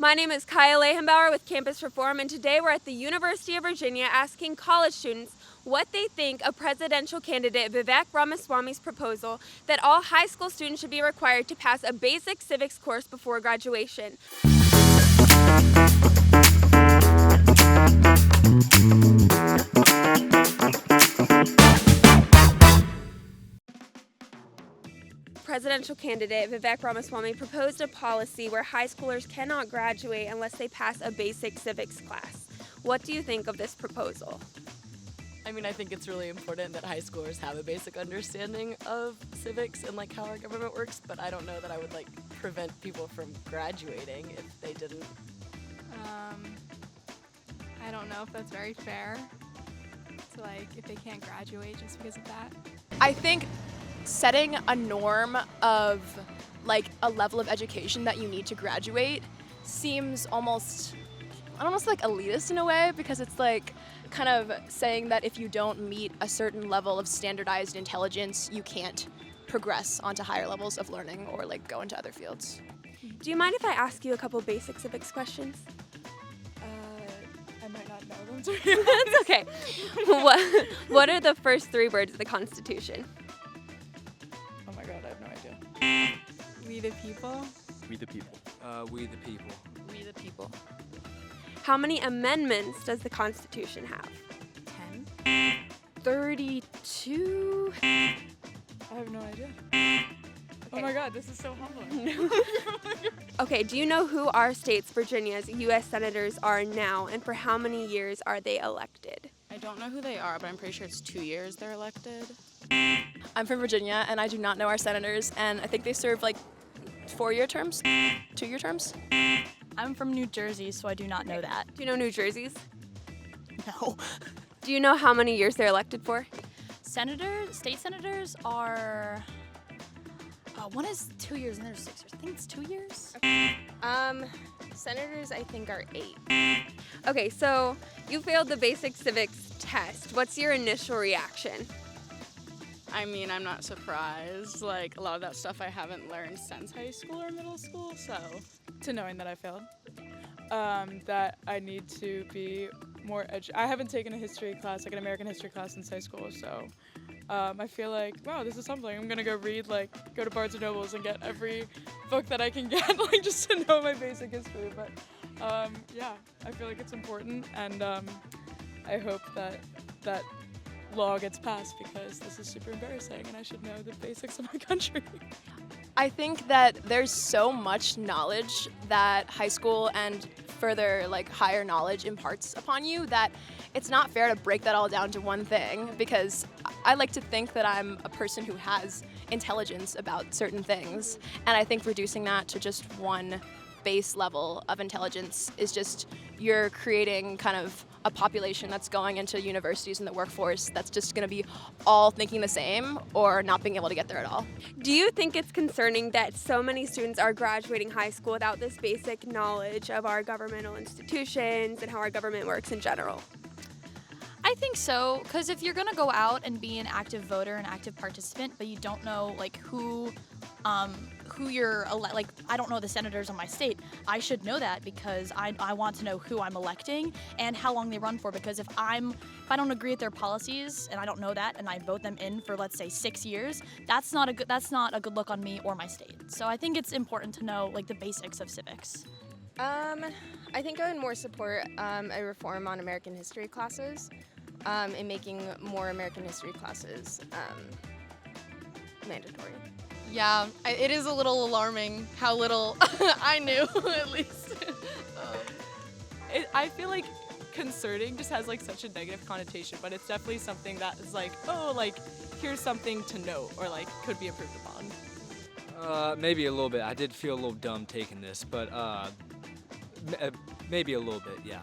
My name is Kaya Lehenbauer with Campus Reform, and today we're at the University of Virginia asking college students what they think of presidential candidate Vivek Ramaswamy's proposal that all high school students should be required to pass a basic civics course before graduation. Presidential candidate Vivek Ramaswamy proposed a policy where high schoolers cannot graduate unless they pass a basic civics class. What do you think of this proposal? I mean, I think it's really important that high schoolers have a basic understanding of civics and like how our government works, but I don't know that I would like prevent people from graduating if they didn't. I don't know if that's very fair to if they can't graduate just because of that. I think setting a norm of a level of education that you need to graduate seems almost elitist in a way, because it's kind of saying that if you don't meet a certain level of standardized intelligence, you can't progress onto higher levels of learning or go into other fields. Do you mind if I ask you a couple basic civics questions? I might not know them. That's okay. What are the first three words of the Constitution? Oh my god, I have no idea. We the people. We the people. We the people. We the people. How many amendments does the Constitution have? 10. 32? I have no idea. Oh my god, this is so humbling. Okay, do you know who our state's Virginia's U.S. senators are now, and for how many years are they elected? I don't know who they are, but I'm pretty sure it's 2 years they're elected. I'm from Virginia, and I do not know our senators, and I think they serve 4-year terms? 2-year terms? I'm from New Jersey, so I do not know that. Do you know New Jersey's? No. Do you know how many years they're elected for? State senators are, one is 2 years and there's 6 years. I think it's 2 years. Senators, I think, are 8. Okay, so you failed the basic civics test. What's your initial reaction? I mean, I'm not surprised. A lot of that stuff I haven't learned since high school or middle school, so. To knowing that I failed. That I need to be more I haven't taken a history class, an American history class since high school, so I feel wow, this is something. I'm gonna go read, go to Barnes & Nobles and get every book that I can get, just to know my basic history. But yeah, I feel it's important, and I hope that law gets passed, because this is super embarrassing and I should know the basics of my country. I think that there's so much knowledge that high school and further higher knowledge imparts upon you that it's not fair to break that all down to one thing, because I like to think that I'm a person who has intelligence about certain things, and I think reducing that to just one base level of intelligence is just, you're creating kind of a population that's going into universities and the workforce that's just going to be all thinking the same or not being able to get there at all. Do you think it's concerning that so many students are graduating high school without this basic knowledge of our governmental institutions and how our government works in general? I think so, because if you're going to go out and be an active voter, an active participant, but you don't know who you're I don't know the senators in my state, I should know that, because I want to know who I'm electing and how long they run for, because if I don't agree with their policies and I don't know that and I vote them in for, let's say, 6 years, that's not a good look on me or my state. So I think it's important to know the basics of civics. I think I would more support a reform on American history classes, and making more American history classes mandatory. Yeah, it is a little alarming how little I knew, at least. I feel concerning just has such a negative connotation, but it's definitely something that is here's something to note, or could be improved upon. Maybe a little bit. I did feel a little dumb taking this, but maybe a little bit, yeah.